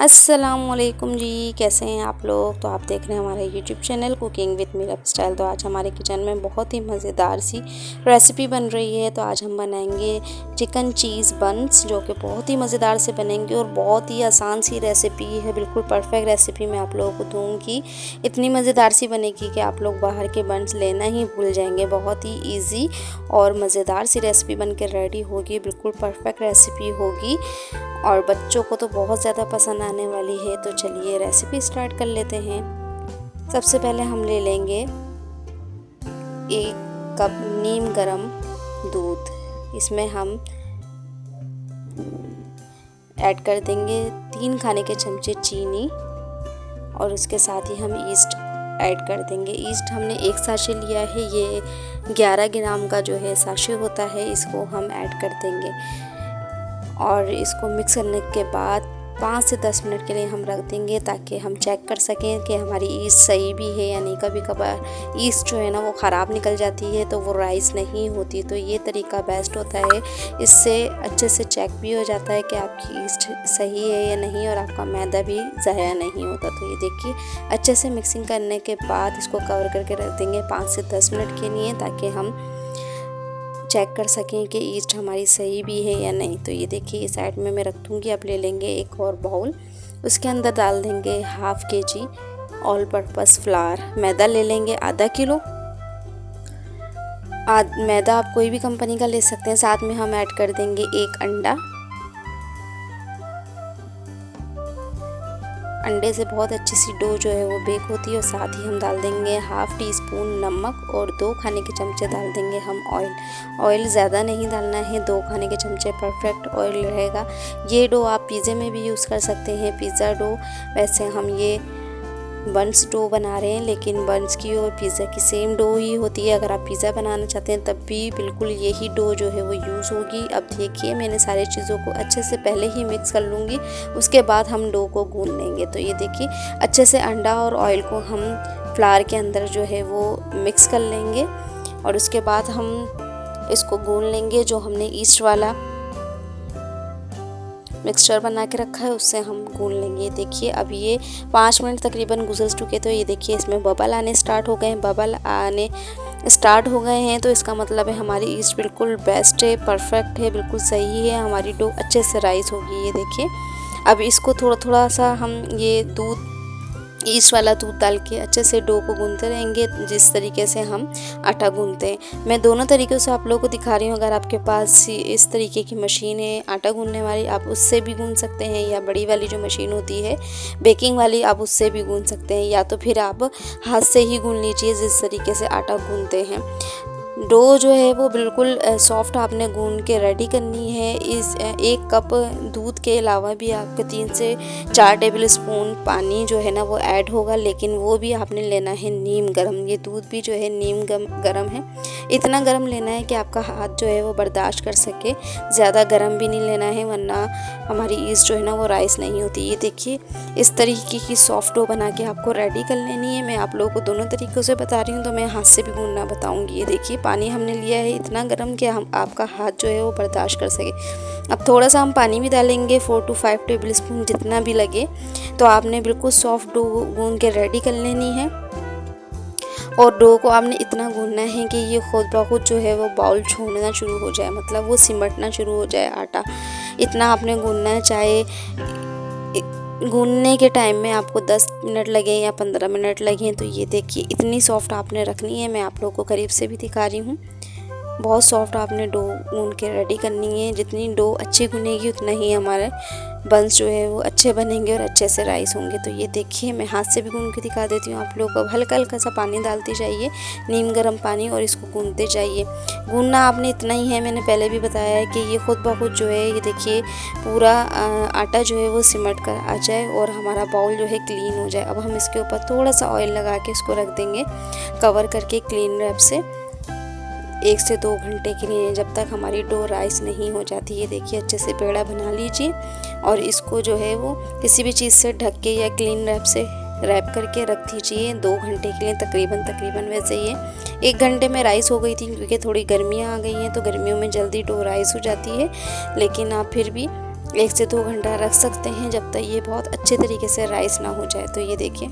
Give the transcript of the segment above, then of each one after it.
अस्सलामुअलैकुम जी, कैसे हैं आप लोग। तो आप देख रहे हैं हमारा YouTube channel cooking with me lifestyle. तो आज हमारे किचन में बहुत ही मज़ेदार सी रेसिपी बन रही है। तो आज हम बनाएंगे चिकन चीज़ बन्स, जो कि बहुत ही मज़ेदार से बनेंगे और बहुत ही आसान सी रेसिपी है। बिल्कुल परफेक्ट रेसिपी मैं आप लोगों को दूँगी। इतनी मज़ेदार सी बनेगी कि आप लोग बाहर के बन्स लेना ही भूल जाएंगे। बहुत ही ईजी और मज़ेदार सी रेसिपी बन के रेडी होगी। बिल्कुल परफेक्ट रेसिपी होगी और बच्चों को तो बहुत ज़्यादा पसंद आने वाली है। तो चलिए रेसिपी स्टार्ट कर लेते हैं। सबसे पहले हम ले लेंगे 1 कप नीम गरम दूध। इसमें हम ऐड कर देंगे 3 खाने के चमचे चीनी और उसके साथ ही हम ईस्ट ऐड कर देंगे। ईस्ट हमने 1 साशे लिया है, ये 11 ग्राम का जो है साशे होता है, इसको हम ऐड कर देंगे और इसको मिक्स करने के बाद 5 से 10 मिनट के लिए हम रख देंगे ताकि हम चेक कर सकें कि हमारी ईस्ट सही भी है या नहीं। कभी कभार ईस्ट जो है ना वो ख़राब निकल जाती है तो वो राइस नहीं होती। तो ये तरीका बेस्ट होता है, इससे अच्छे से चेक भी हो जाता है कि आपकी ईस्ट सही है या नहीं और आपका मैदा भी ज़ाया नहीं होता। तो ये देखिए अच्छे से मिक्सिंग करने के बाद इसको कवर करके रख देंगे 5 से 10 मिनट के लिए ताकि हम चेक कर सकें कि ईस्ट हमारी सही भी है या नहीं। तो ये देखिए इस साइड में मैं रख दूँगी। अब ले लेंगे एक और बाउल, उसके अंदर डाल देंगे ½ kg ऑल पर्पस फ्लावर। मैदा ले लेंगे आधा किलो। मैदा आप कोई भी कंपनी का ले सकते हैं। साथ में हम ऐड कर देंगे 1 अंडा। अंडे से बहुत अच्छी सी डो जो है वो बेक होती है। और साथ ही हम डाल देंगे ½ टीस्पून नमक और 2 खाने के चमचे डाल देंगे हम ऑयल। ऑयल ज़्यादा नहीं डालना है, 2 खाने के चमचे परफेक्ट ऑयल रहेगा। ये डो आप पिज़्ज़े में भी यूज़ कर सकते हैं, पिज़्ज़ा डो। वैसे हम ये बन्स डो बना रहे हैं, लेकिन बन्स की और पिज़्ज़ा की सेम डो ही होती है। अगर आप पिज़्ज़ा बनाना चाहते हैं तब भी बिल्कुल यही डो जो है वो यूज़ होगी। अब देखिए मैंने सारी चीज़ों को अच्छे से पहले ही मिक्स कर लूँगी, उसके बाद हम डो को गूंद लेंगे। तो ये देखिए अच्छे से अंडा और ऑयल को हम फ्लावर के अंदर जो है वो मिक्स कर लेंगे और उसके बाद हम इसको गूंद लेंगे। जो हमने ईस्ट वाला मिक्सचर बना के रखा है उससे हम गूंद लेंगे। देखिए अब ये 5 मिनट तकरीबन गुजर चुके। तो ये देखिए इसमें बबल आने स्टार्ट हो गए हैं। बबल आने स्टार्ट हो गए हैं तो इसका मतलब है हमारी ईस्ट बिल्कुल बेस्ट है, परफेक्ट है, बिल्कुल सही है। हमारी डो अच्छे से राइस होगी। ये देखिए अब इसको थोड़ा सा हम ये ईस्ट वाला दूध डाल के अच्छे से डो को गूंदते रहेंगे, जिस तरीके से हम आटा गूंदते हैं। मैं दोनों तरीक़ों से आप लोगों को दिखा रही हूँ। अगर आपके पास इस तरीके की मशीन है आटा गूंदने वाली, आप उससे भी गूंद सकते हैं, या बड़ी वाली जो मशीन होती है बेकिंग वाली, आप उससे भी गूंद सकते हैं, या तो फिर आप हाथ से ही गूंद लीजिए जिस तरीके से आटा गूंदते हैं। डो जो है वो बिल्कुल सॉफ्ट आपने गूंद के रेडी करनी है। इस 1 कप दूध के अलावा भी आपके 3 से 4 टेबल स्पून पानी जो है ना वो ऐड होगा, लेकिन वो भी आपने लेना है नीम गरम। ये दूध भी जो है नीम गरम है, इतना गरम लेना है कि आपका हाथ जो है वो बर्दाश्त कर सके। ज़्यादा गरम भी नहीं लेना है वरना हमारी ईस्ट जो है ना वो राइस नहीं होती। ये देखिए इस तरीके की सॉफ्ट डो बना के आपको रेडी कर लेनी है। मैं आप लोगों को दोनों तरीक़ों से बता रही हूँ, तो मैं हाथ से भी गूंदना बताऊँगी। ये देखिए पानी हमने लिया है इतना गर्म कि हम आपका हाथ जो है वो बर्दाश्त कर सके। अब थोड़ा सा हम पानी भी डालेंगे 4 to 5 टेबल स्पून जितना भी लगे। तो आपने बिल्कुल सॉफ्ट डो गूंद के रेडी कर लेनी है और डो को आपने इतना गूंदना है कि ये खुद ब खुद जो है वो बाउल छोड़ना शुरू हो जाए, मतलब वो सिमटना शुरू हो जाए आटा। इतना आपने गूंदना है। चाहे गूंदने के टाइम में आपको 10 मिनट लगे या 15 मिनट लगे। तो ये देखिए इतनी सॉफ्ट आपने रखनी है। मैं आप लोगों को करीब से भी दिखा रही हूँ। बहुत सॉफ्ट आपने डो गूंद के रेडी करनी है। जितनी डो अच्छी गूनेगी उतना ही हमारे बन्स जो है वो अच्छे बनेंगे और अच्छे से राइस होंगे। तो ये देखिए मैं हाथ से भी गूंद के दिखा देती हूँ आप लोगों को। हल्का हल्का सा पानी डालते जाइए, नीम गर्म पानी, और इसको गूंदते जाइए। गूंदना आपने इतना ही है, मैंने पहले भी बताया है कि ये खुद ब खुद जो है ये देखिए पूरा आटा जो है वो सिमट कर आ जाए और हमारा बाउल जो है क्लीन हो जाए। अब हम इसके ऊपर थोड़ा सा ऑयल लगा के इसको रख देंगे कवर करके क्लीन रैप से 1 से 2 घंटे के लिए, जब तक हमारी डो राइस नहीं हो जाती। ये देखिए अच्छे से पेड़ा बना लीजिए और इसको जो है वो किसी भी चीज़ से ढक के या क्लीन रैप से रैप करके रख दीजिए 2 घंटे के लिए तकरीबन। वैसे ये 1 घंटे में राइस हो गई थी, क्योंकि थोड़ी गर्मियाँ आ गई हैं तो गर्मियों में जल्दी डो राइस हो जाती है। लेकिन आप फिर भी 1 से 2 घंटा रख सकते हैं जब तक ये बहुत अच्छे तरीके से राइस ना हो जाए। तो ये देखिए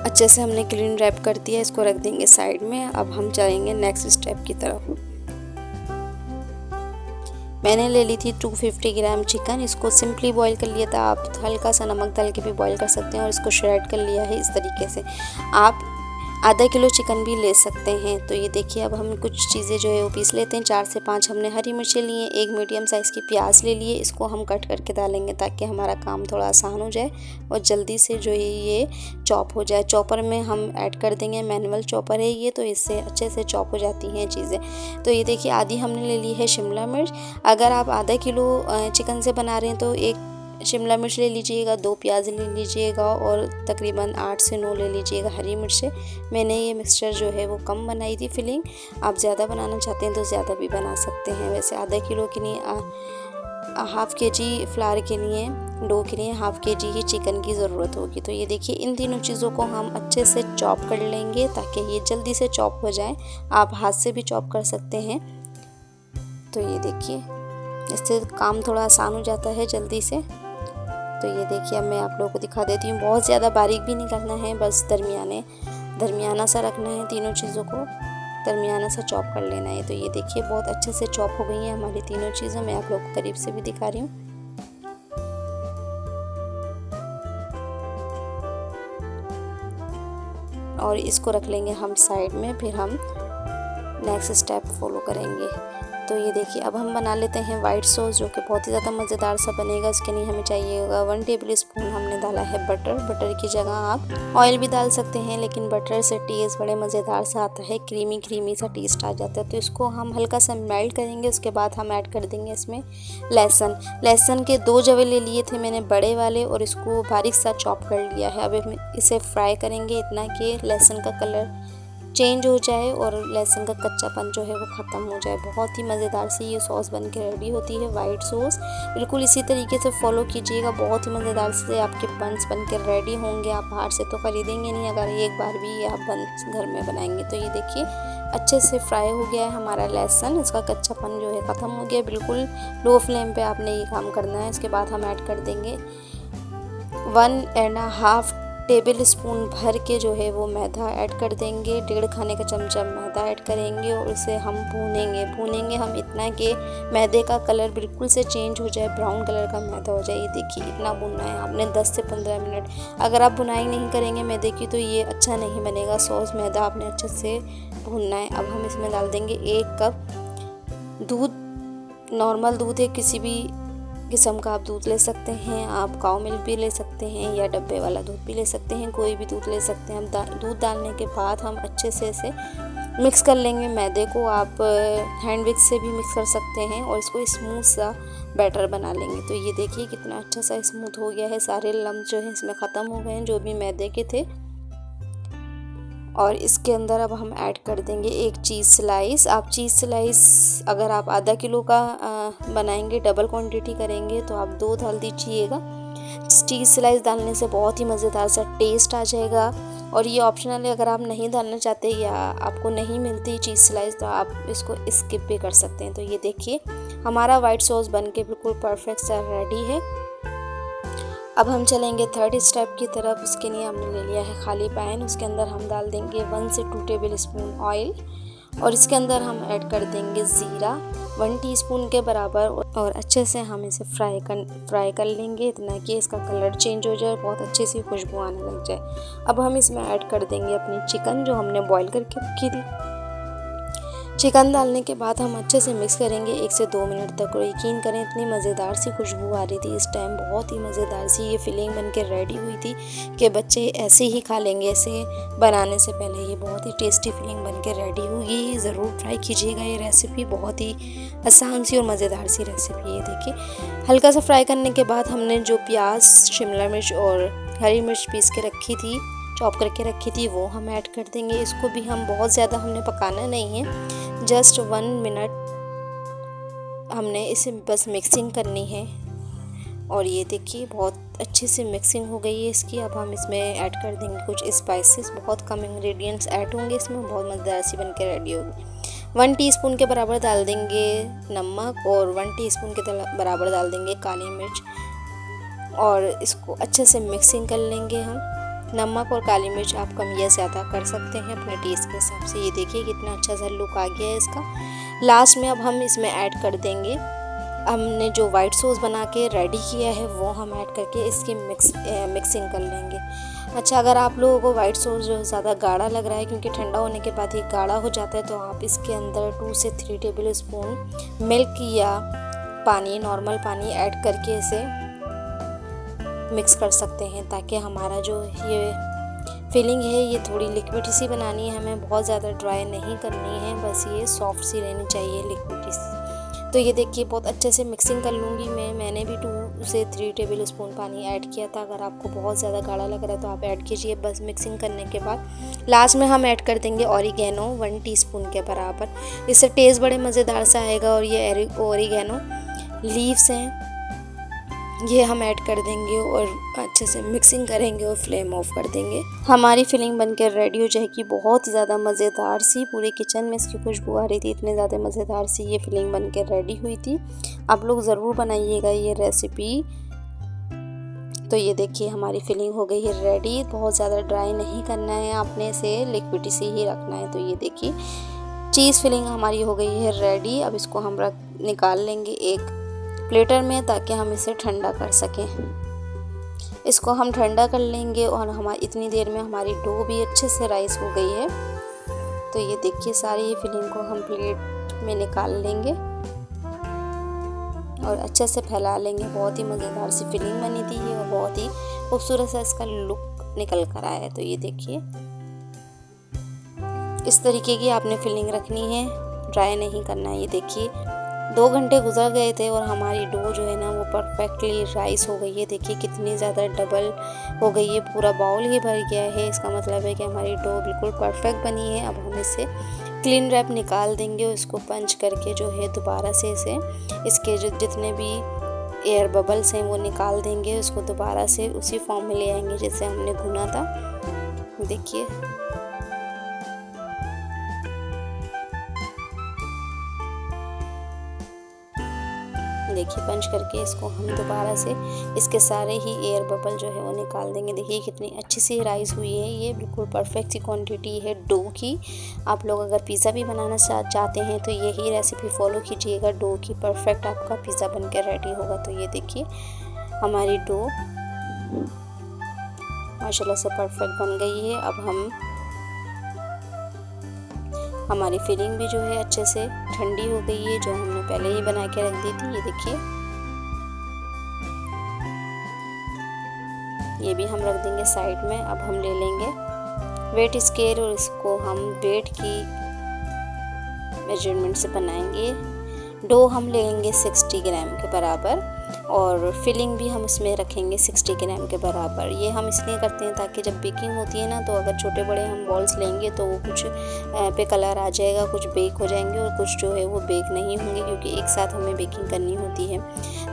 अच्छे से हमने क्लीन रैप कर दिया, इसको रख देंगे साइड में। अब हम चलेंगे नेक्स्ट स्टेप की तरफ। मैंने ले ली थी 250 ग्राम चिकन, इसको सिंपली बॉईल कर लिया था। आप हल्का सा नमक डाल के भी बॉईल कर सकते हैं और इसको श्रेड कर लिया है इस तरीके से। आप आधा किलो चिकन भी ले सकते हैं। तो ये देखिए अब हम कुछ चीज़ें जो है वो पीस लेते हैं। 4 से 5 हमने हरी मिर्चें लिए, 1 मीडियम साइज़ की प्याज ले लिए, इसको हम कट करके डालेंगे ताकि हमारा काम थोड़ा आसान हो जाए और जल्दी से जो है ये चॉप हो जाए। चॉपर में हम ऐड कर देंगे, मैनुअल चॉपर है ये, तो इससे अच्छे से चॉप हो जाती हैं चीज़ें। तो ये देखिए आधी हमने ले ली है शिमला मिर्च। अगर आप आधा किलो चिकन से बना रहे हैं तो 1 शिमला मिर्च ले लीजिएगा, 2 प्याज ले लीजिएगा और तकरीबन 8 से 9 ले लीजिएगा हरी मिर्चें। मैंने ये मिक्सचर जो है वो कम बनाई थी फिलिंग, आप ज़्यादा बनाना चाहते हैं तो ज़्यादा भी बना सकते हैं। वैसे आधा किलो के लिए हाफ़ kg फ्लावर के लिए, डो के लिए हाफ़ kg ही चिकन की ज़रूरत होगी। तो ये देखिए इन तीनों चीज़ों को हम अच्छे से चॉप कर लेंगे ताकि ये जल्दी से चॉप हो जाए। आप हाथ से भी चॉप कर सकते हैं। तो ये देखिए इससे काम थोड़ा आसान हो जाता है जल्दी से। तो ये देखिए अब मैं आप लोगों को दिखा देती हूँ। बहुत ज़्यादा बारीक भी नहीं करना है, बस दरमियाना सा रखना है, तीनों चीज़ों को दरमियाना सा चॉप कर लेना है। तो ये देखिए बहुत अच्छे से चॉप हो गई हैं हमारी तीनों चीज़ें। मैं आप लोगों को करीब से भी दिखा रही हूँ। और इसको रख लेंगे हम साइड में, फिर हम नेक्स्ट स्टेप फॉलो करेंगे। तो ये देखिए अब हम बना लेते हैं वाइट सॉस, जो कि बहुत ही ज़्यादा मज़ेदार सा बनेगा। इसके लिए हमें चाहिएगा 1 टेबल स्पून हमने डाला है बटर। बटर की जगह आप ऑयल भी डाल सकते हैं, लेकिन बटर से टेस्ट बड़े मज़ेदार सा आता है, क्रीमी सा टेस्ट आ जाता है। तो इसको हम हल्का सा मेल्ट करेंगे। उसके बाद हम ऐड कर देंगे इसमें लहसुन के 2 जवे ले लिए थे मैंने बड़े वाले, और इसको बारीक सा चॉप कर लिया है। अब हम इसे फ्राई करेंगे इतना कि लहसुन का कलर चेंज हो जाए और लहसुन का कच्चापन जो है वो ख़त्म हो जाए। बहुत ही मज़ेदार सी ये सॉस बन के रेडी होती है, वाइट सॉस। बिल्कुल इसी तरीके से फॉलो कीजिएगा, बहुत ही मज़ेदार से आपके बंस बन के रेडी होंगे। आप बाहर से तो ख़रीदेंगे नहीं अगर एक बार भी आप बंस घर में बनाएंगे। तो ये देखिए अच्छे से फ्राई हो गया है हमारा लहसुन, इसका कच्चापन जो है ख़त्म हो गया। बिल्कुल लो फ्लेम पर आपने ये काम करना है। इसके बाद हम ऐड कर देंगे 1.5 टेबल स्पून भर के जो है वो मैदा ऐड कर देंगे। 1.5 खाने का चमचा मैदा ऐड करेंगे और उसे हम भूनेंगे हम इतना कि मैदे का कलर बिल्कुल से चेंज हो जाए, ब्राउन कलर का मैदा हो जाए। ये देखिए इतना भूनना है आपने 10 से 15 मिनट। अगर आप भुनाई नहीं करेंगे मैदे की तो ये अच्छा नहीं बनेगा सॉस। मैदा आपने अच्छे से भूनना है। अब हम इसमें डाल देंगे 1 कप दूध। नॉर्मल दूध है, किसी भी किस्म का आप दूध ले सकते हैं। आप काऊ मिल्क भी ले सकते हैं या डब्बे वाला दूध भी ले सकते हैं, कोई भी दूध ले सकते हैं। हम दूध डालने के बाद हम अच्छे से इसे मिक्स कर लेंगे मैदे को। आप हैंड विक्स से भी मिक्स कर सकते हैं और इसको स्मूथ सा बैटर बना लेंगे। तो ये देखिए कितना अच्छा सा स्मूथ हो गया है, सारे लम्ब जो है इसमें ख़त्म हो गए हैं जो भी मैदे के थे। और इसके अंदर अब हम ऐड कर देंगे 1 चीज़ स्लाइस। आप चीज़ स्लाइस अगर आप आधा किलो का बनाएंगे, डबल क्वांटिटी करेंगे तो आप 2 डाल दीजिएगा। चीज़ स्लाइस डालने से बहुत ही मज़ेदार सा टेस्ट आ जाएगा। और ये ऑप्शनल है, अगर आप नहीं डालना चाहते या आपको नहीं मिलती चीज़ स्लाइस तो आप इसको स्किप भी कर सकते हैं। तो ये देखिए हमारा वाइट सॉस बन के बिल्कुल परफेक्ट सा रेडी है। अब हम चलेंगे 3rd स्टेप की तरफ। उसके लिए हमने ले लिया है खाली पैन, उसके अंदर हम डाल देंगे 1 से 2 टेबल स्पून ऑयल और इसके अंदर हम ऐड कर देंगे ज़ीरा 1 टीस्पून के बराबर और अच्छे से हम इसे फ्राई कर लेंगे इतना कि इसका कलर चेंज हो जाए, बहुत अच्छी सी खुशबू आने लग जाए। अब हम इसमें ऐड कर देंगे अपनी चिकन जो हमने बॉईल करके रखी थी। चिकन डालने के बाद हम अच्छे से मिक्स करेंगे 1 से 2 मिनट तक। और यकीन करें इतनी मज़ेदार सी खुशबू आ रही थी इस टाइम, बहुत ही मज़ेदार सी ये फिलिंग बन के रेडी हुई थी कि बच्चे ऐसे ही खा लेंगे। ऐसे बनाने से पहले ये बहुत ही टेस्टी फिलिंग बन के रेडी होगी। ज़रूर ट्राई कीजिएगा ये रेसिपी, बहुत ही आसान सी और मज़ेदार सी रेसिपी है। देखिए हल्का सा फ्राई करने के बाद हमने जो प्याज, शिमला मिर्च और हरी मिर्च पीस के रखी थी, चॉप करके रखी थी, वो हम ऐड कर देंगे। इसको भी हम बहुत ज़्यादा हमने पकाना नहीं है, जस्ट 1 मिनट हमने इसे बस मिक्सिंग करनी है। और ये देखिए बहुत अच्छे से मिक्सिंग हो गई है इसकी। अब हम इसमें ऐड कर देंगे कुछ स्पाइसेस। बहुत कम इंग्रेडिएंट्स ऐड होंगे इसमें, बहुत मज़ेदार सी बन के रेडी होगी। 1 टीस्पून के बराबर डाल देंगे नमक और 1 टीस्पून के बराबर डाल देंगे काली मिर्च और इसको अच्छे से मिक्सिंग कर लेंगे हम। नमक और काली मिर्च आप कम या ज़्यादा कर सकते हैं अपने टेस्ट के हिसाब से। ये देखिए कितना अच्छा सा लुक आ गया है इसका। लास्ट में अब हम इसमें ऐड कर देंगे, हमने जो वाइट सॉस बना के रेडी किया है वो हम ऐड करके इसकी मिक्सिंग कर लेंगे। अच्छा, अगर आप लोगों को वाइट सॉस जो ज़्यादा गाढ़ा लग रहा है, क्योंकि ठंडा होने के बाद ये गाढ़ा हो जाता है, तो आप इसके अंदर 2 से 3 टेबल स्पून मिल्क या पानी, नॉर्मल पानी ऐड करके इसे मिक्स कर सकते हैं, ताकि हमारा जो ये फिलिंग है ये थोड़ी लिक्विड सी बनानी है हमें, बहुत ज़्यादा ड्राई नहीं करनी है, बस ये सॉफ्ट सी रहनी चाहिए, लिक्विड सी। तो ये देखिए बहुत अच्छे से मिक्सिंग कर लूँगी मैंने भी 2 से 3 टेबल स्पून पानी ऐड किया था। अगर आपको बहुत ज़्यादा गाढ़ा लग रहा है तो आप ऐड कीजिए। बस मिक्सिंग करने के बाद लास्ट में हम ऐड कर देंगे ऑरिगेनो 1 टीस्पून के बराबर। इससे टेस्ट बड़े मज़ेदार सा आएगा। और ये ऑरिगेनो लीव्स हैं, ये हम ऐड कर देंगे और अच्छे से मिक्सिंग करेंगे और फ्लेम ऑफ कर देंगे। हमारी फिलिंग बनकर रेडी हो जाएगी। बहुत ही ज़्यादा मज़ेदार सी, पूरे किचन में इसकी खुशबू आ रही थी, इतने ज़्यादा मज़ेदार सी ये फिलिंग बनकर रेडी हुई थी। आप लोग ज़रूर बनाइएगा ये रेसिपी। तो ये देखिए हमारी फिलिंग हो गई है रेडी। बहुत ज़्यादा ड्राई नहीं करना है आपने, इसे लिक्विड सी ही रखना है। तो ये देखिए चीज़ फिलिंग हमारी हो गई है रेडी। अब इसको हम निकाल लेंगे एक प्लेटर में, ताकि हम इसे ठंडा कर सकें। इसको हम ठंडा कर लेंगे और हमारी इतनी देर में हमारी डो भी अच्छे से राइस हो गई है। तो ये देखिए सारी ये फिलिंग को हम प्लेट में निकाल लेंगे और अच्छे से फैला लेंगे। बहुत ही मज़ेदार सी फिलिंग बनी थी ये और बहुत ही खूबसूरत सा इसका लुक निकल कर आया है। तो ये देखिए इस तरीके की आपने फिलिंग रखनी है, ड्राई नहीं करना है। ये देखिए 2 घंटे गुजर गए थे और हमारी डो जो है ना वो परफेक्टली राइस हो गई है। देखिए कितनी ज़्यादा डबल हो गई है, पूरा बाउल ही भर गया है। इसका मतलब है कि हमारी डो बिल्कुल परफेक्ट बनी है। अब हम इसे क्लीन रैप निकाल देंगे और इसको पंच करके जो है दोबारा से इसे इसके जो जितने भी एयर बबल्स हैं वो निकाल देंगे। उसको दोबारा से उसी फॉर्म में ले आएंगे जैसे हमने भुना था। देखिए पंच करके इसको हम दोबारा से इसके सारे ही एयर बबल जो है वो निकाल देंगे। देखिए कितनी अच्छी सी राइस हुई है। ये बिल्कुल परफेक्ट सी क्वांटिटी है डो की। आप लोग अगर पिज़्ज़ा भी बनाना चाहते हैं तो यही रेसिपी फॉलो कीजिएगा, डो की परफेक्ट आपका पिज़्ज़ा बनकर रेडी होगा। तो ये देखिए हमारी डो माशाल्लाह से परफेक्ट बन गई है। अब हमारी फिलिंग भी जो है अच्छे से ठंडी हो गई है, जो हमने पहले ही बना के रख दी थी। ये देखिए ये भी हम रख देंगे साइड में। अब हम ले लेंगे वेट स्केल और इसको हम वेट की मेजरमेंट से बनाएंगे। डो हम लेंगे 60 ग्राम के बराबर और फिलिंग भी हम इसमें रखेंगे 60 ग्राम के बराबर। ये हम इसलिए करते हैं ताकि जब बेकिंग होती है ना, तो अगर छोटे बड़े हम बॉल्स लेंगे तो वो कुछ पे कलर आ जाएगा, कुछ बेक हो जाएंगे और कुछ जो है वो बेक नहीं होंगे, क्योंकि एक साथ हमें बेकिंग करनी होती है।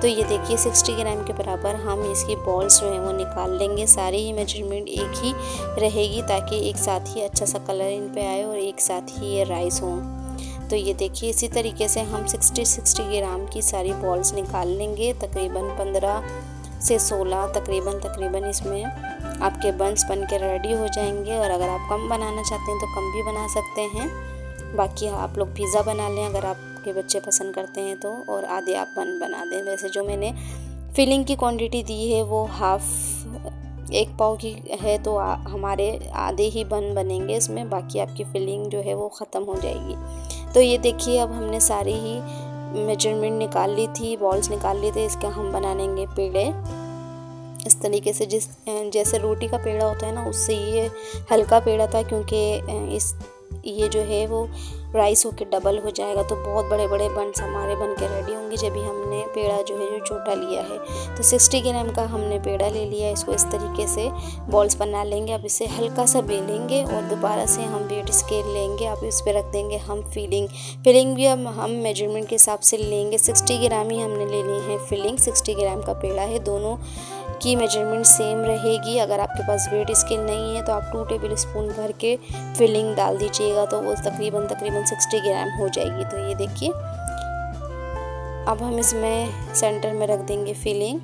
तो ये देखिए 60 ग्राम के बराबर हम इसकी बॉल्स जो है वो निकाल लेंगे। सारी ही मेजरमेंट एक ही रहेगी ताकि एक साथ ही अच्छा सा कलर इन पे आए और एक साथ ही ये राइस हों। तो ये देखिए इसी तरीके से हम 60 ग्राम की सारी बॉल्स निकाल लेंगे। तकरीबन 15 से 16 तकरीबन इसमें आपके बंस बन के रेडी हो जाएंगे। और अगर आप कम बनाना चाहते हैं तो कम भी बना सकते हैं। बाकी आप लोग पिज़्ज़ा बना लें अगर आपके बच्चे पसंद करते हैं तो, और आधे आप बन बना दें। वैसे जो मैंने फिलिंग की क्वांटिटी दी है वो एक पाव की है, तो हमारे आधे ही बनेंगे इसमें, बाकी आपकी फिलिंग जो है वो ख़त्म हो जाएगी। तो ये देखिए अब हमने सारी ही मेजरमेंट निकाल ली थी, बॉल्स निकाल ली थी। इसका हम बना लेंगे पेड़े इस तरीके से, जैसे रोटी का पेड़ा होता है ना, उससे ये हल्का पेड़ा था, क्योंकि ये जो है वो राइस होके डबल हो जाएगा। तो बहुत बड़े बड़े बंस हमारे बन के रेडी होंगे जब भी हमने पेड़ा जो है जो छोटा लिया है। तो 60 ग्राम का हमने पेड़ा ले लिया। इसको इस तरीके से बॉल्स बना लेंगे। अब इसे हल्का सा बेलेंगे और दोबारा से हम वेट स्केल लेंगे। अब इस पर रख देंगे हम फिलिंग भी हम मेजरमेंट के हिसाब से लेंगे। 60 ग्राम ही हमने लेनी है फिलिंग। 60 ग्राम का पेड़ा है, दोनों की मेजरमेंट सेम रहेगी। अगर आपके पास वेट स्केल नहीं है तो आप 2 टेबल स्पून भर के फिलिंग डाल दीजिएगा, तो वो तकरीबन 60 ग्राम हो जाएगी। तो ये देखिए, अब हम इसमें सेंटर में रख देंगे फिलिंग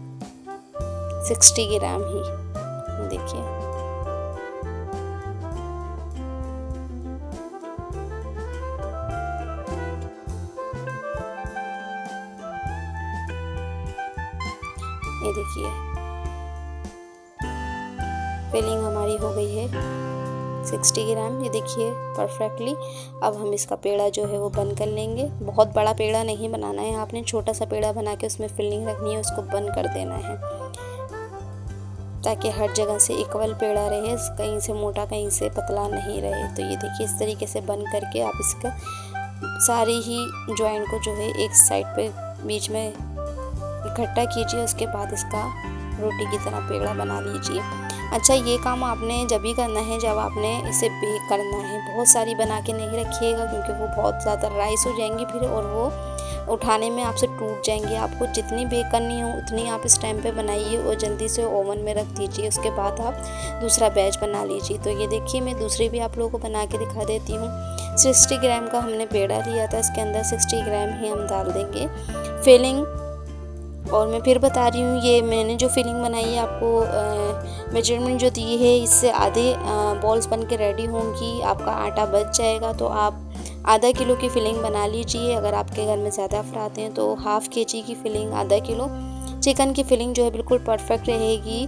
60 ग्राम ही। देखिए, ये देखिए फिलिंग हमारी हो गई है 60 ग्राम। ये देखिए परफेक्टली। अब हम इसका पेड़ा जो है वो बंद कर लेंगे। बहुत बड़ा पेड़ा नहीं बनाना है आपने, छोटा सा पेड़ा बना के उसमें फिलिंग रखनी है, उसको बंद कर देना है ताकि हर जगह से इक्वल पेड़ा रहे, कहीं से मोटा कहीं से पतला नहीं रहे। तो ये देखिए इस तरीके से बंद करके आप इसका सारे ही जॉइंट को जो है एक साइड पे बीच में इकट्ठा कीजिए। उसके बाद इसका रोटी की तरह पेड़ा बना लीजिए। अच्छा, ये काम आपने जब भी करना है जब आपने इसे बेक करना है। बहुत सारी बना के नहीं रखिएगा क्योंकि वो बहुत ज़्यादा राइस हो जाएंगी फिर, और वो उठाने में आपसे टूट जाएंगे। आपको जितनी बेक करनी हो उतनी आप इस टाइम पे बनाइए और जल्दी से ओवन में रख दीजिए। उसके बाद आप दूसरा बैच बना लीजिए। तो ये देखिए, मैं दूसरी भी आप लोगों को बना के दिखा देती हूँ। 60 ग्राम का हमने पेड़ा लिया था, इसके अंदर 60 ग्राम ही हम डाल देंगे फिलिंग। और मैं फिर बता रही हूँ, ये मैंने जो फिलिंग बनाई है आपको मेजरमेंट जो दी है इससे आधे बॉल्स बन के रेडी होंगी। आपका आटा बच जाएगा तो आप आधा किलो की फिलिंग बना लीजिए। अगर आपके घर में ज़्यादा अफराद हैं तो हाफ़ kg की फिलिंग, आधा किलो चिकन की फिलिंग जो है बिल्कुल परफेक्ट रहेगी।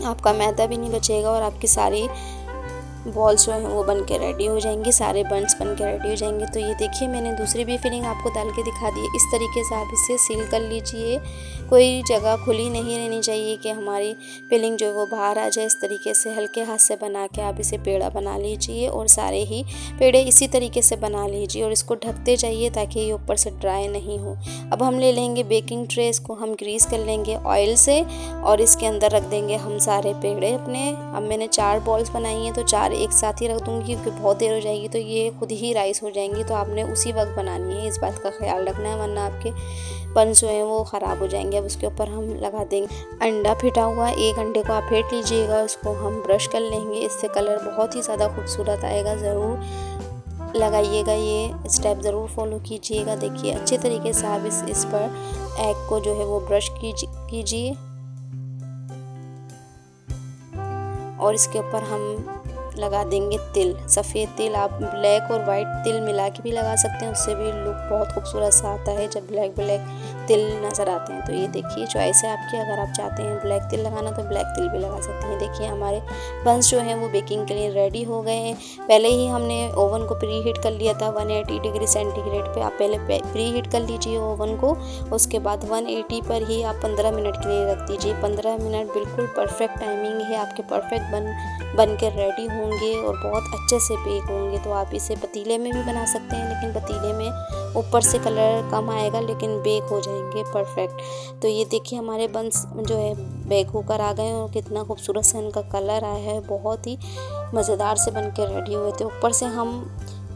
आपका मैदा भी नहीं बचेगा और आपकी सारी बॉल्स जो हैं वो बन के रेडी हो जाएंगे, सारे बंस बन के रेडी हो जाएंगे। तो ये देखिए, मैंने दूसरी भी फिलिंग आपको डाल के दिखा दी है। इस तरीके से आप इसे सील कर लीजिए। कोई जगह खुली नहीं रहनी चाहिए कि हमारी फिलिंग जो है वो बाहर आ जाए। इस तरीके से हल्के हाथ से बना के आप इसे पेड़ा बना लीजिए और सारे ही पेड़े इसी तरीके से बना लीजिए और इसको ढकते जाइए ताकि ये ऊपर से ड्राई नहीं हो। अब हम ले लेंगे बेकिंग ट्रे, इसको हम ग्रीस कर लेंगे ऑयल से और इसके अंदर रख देंगे हम सारे पेड़े अपने। अब मैंने 4 बॉल्स बनाई हैं तो 4 एक साथ ही रख दूंगी क्योंकि बहुत देर हो जाएगी तो ये खुद ही राइस हो जाएंगी। तो आपने उसी वक्त बनानी है, इस बात का ख्याल रखना है, वरना आपके बंस जो हैं वो ख़राब हो जाएंगे। अब उसके ऊपर हम लगा देंगे अंडा फिटा हुआ। एक अंडे को आप फेंट लीजिएगा, उसको हम ब्रश कर लेंगे। इससे कलर बहुत ही ज़्यादा खूबसूरत आएगा। ज़रूर लगाइएगा, ये स्टेप ज़रूर फॉलो कीजिएगा। देखिए अच्छे तरीके से आप इस पर एग को जो है वो ब्रश कीजिए और इसके ऊपर हम लगा देंगे तिल, सफ़ेद तिल। आप ब्लैक और वाइट तिल मिला के भी लगा सकते हैं, उससे भी लुक बहुत खूबसूरत सा आता है जब ब्लैक तिल नज़र आते हैं। तो ये देखिए चॉइस है आपकी, अगर आप चाहते हैं ब्लैक तिल लगाना तो ब्लैक तिल भी लगा सकते हैं। देखिए हमारे बंस जो हैं वो बेकिंग के लिए रेडी हो गए हैं। पहले ही हमने ओवन को प्री हीट कर लिया था 180 डिग्री सेंटीग्रेड पे। आप पहले प्री हीट कर लीजिए ओवन को, उसके बाद 180 पर ही आप 15 मिनट के लिए रख दीजिए। 15 मिनट बिल्कुल परफेक्ट टाइमिंग है, आपके परफेक्ट बन के रेडी होंगे और बहुत अच्छे से बेक होंगे। तो आप इसे पतीले में भी बना सकते हैं, लेकिन पतीले में ऊपर से कलर कम आएगा लेकिन बेक हो जाएंगे परफेक्ट। तो ये देखिए हमारे बंस जो है बेक होकर आ गए और कितना खूबसूरत सा इनका कलर आया है, बहुत ही मज़ेदार से बन के रेडी हुए थे। ऊपर से हम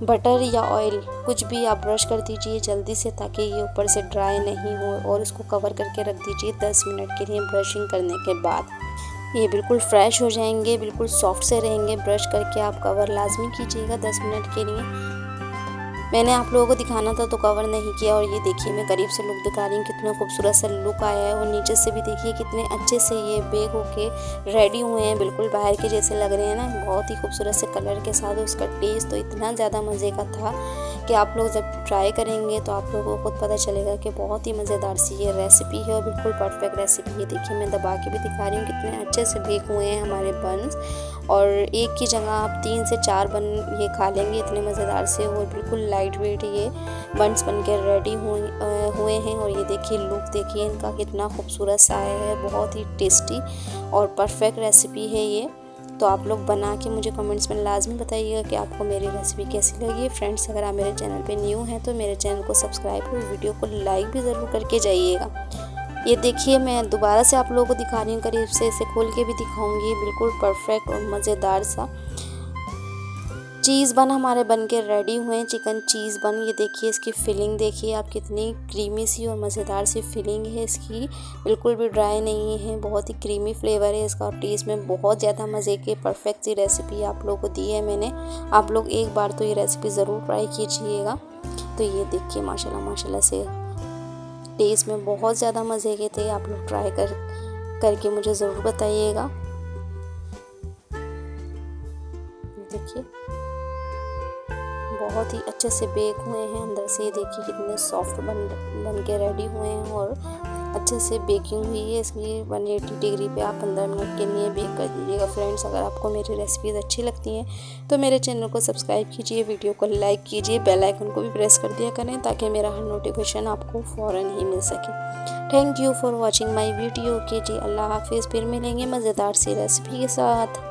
बटर या ऑयल कुछ भी आप ब्रश कर दीजिए जल्दी से ताकि ये ऊपर से ड्राई नहीं हो, और इसको कवर करके रख दीजिए 10 मिनट के लिए। ब्रशिंग करने के बाद ये बिल्कुल फ्रेश हो जाएंगे, बिल्कुल सॉफ्ट से रहेंगे। ब्रश करके आप कवर लाजमी कीजिएगा 10 मिनट के लिए। मैंने आप लोगों को दिखाना था तो कवर नहीं किया। और ये देखिए मैं करीब से लुक दिखा रही हूँ, कितना खूबसूरत सा लुक आया है। और नीचे से भी देखिए कितने अच्छे से ये बेक होके रेडी हुए हैं, बिल्कुल बाहर के जैसे लग रहे हैं ना, बहुत ही खूबसूरत से कलर के साथ। उसका टेस्ट तो इतना ज़्यादा मज़े का था कि आप लोग जब ट्राई करेंगे तो आप लोगों को खुद पता चलेगा कि बहुत ही मज़ेदार सी ये रेसिपी है और बिल्कुल परफेक्ट रेसिपी है। देखिए मैं दबा के भी दिखा रही हूँ कितने अच्छे से बेक हुए हैं हमारे बन्स, और एक की जगह आप 3 से 4 बन ये खा लेंगे, इतने मज़ेदार से। और बिल्कुल लाइट वेट ये बन्स बन के रेडी हुए हैं। और ये देखिए लुक देखिए इनका कितना खूबसूरत सा आया है, बहुत ही टेस्टी और परफेक्ट रेसिपी है ये। तो आप लोग बना के मुझे कमेंट्स में लाजमी बताइएगा कि आपको मेरी रेसिपी कैसी लगी। फ्रेंड्स अगर आप मेरे चैनल पे न्यू हैं तो मेरे चैनल को सब्सक्राइब और वीडियो को लाइक भी ज़रूर करके जाइएगा। ये देखिए मैं दोबारा से आप लोगों को दिखा रही हूँ, करीब से इसे खोल के भी दिखाऊंगी। बिल्कुल परफेक्ट और मज़ेदार सा चीज़ बन हमारे बन के रेडी हुए हैं, चिकन चीज़ बन। ये देखिए इसकी फिलिंग देखिए आप, कितनी क्रीमी सी और मज़ेदार सी फिलिंग है इसकी, बिल्कुल भी ड्राई नहीं है, बहुत ही क्रीमी फ्लेवर है इसका और टेस्ट में बहुत ज़्यादा मज़े की परफेक्ट सी रेसिपी आप लोगों को दी है मैंने। आप लोग एक बार तो ये रेसिपी ज़रूर ट्राई कीजिएगा। तो ये देखिए माशाल्लाह माशाल्लाह से टेस्ट में बहुत ज़्यादा मज़े के थे। आप लोग ट्राई करके मुझे ज़रूर बताइएगा। देखिए बहुत ही अच्छे से बेक हुए हैं अंदर से, देखिए कितने सॉफ्ट बन के रेडी हुए हैं और अच्छे से बेकिंग हुई है इसकी। 180 डिग्री पे आप 15 मिनट के लिए बेक कर दीजिएगा। फ्रेंड्स, अगर आपको मेरी रेसिपीज़ अच्छी लगती हैं तो मेरे चैनल को सब्सक्राइब कीजिए, वीडियो को लाइक कीजिए, बेल आइकन को भी प्रेस कर दिया करें ताकि मेरा हर नोटिफिकेशन आपको फ़ौरन ही मिल सके। Thank you for watching my video. के जी, अल्लाह हाफिज़। फिर मिलेंगे मज़ेदार सी रेसिपी के साथ।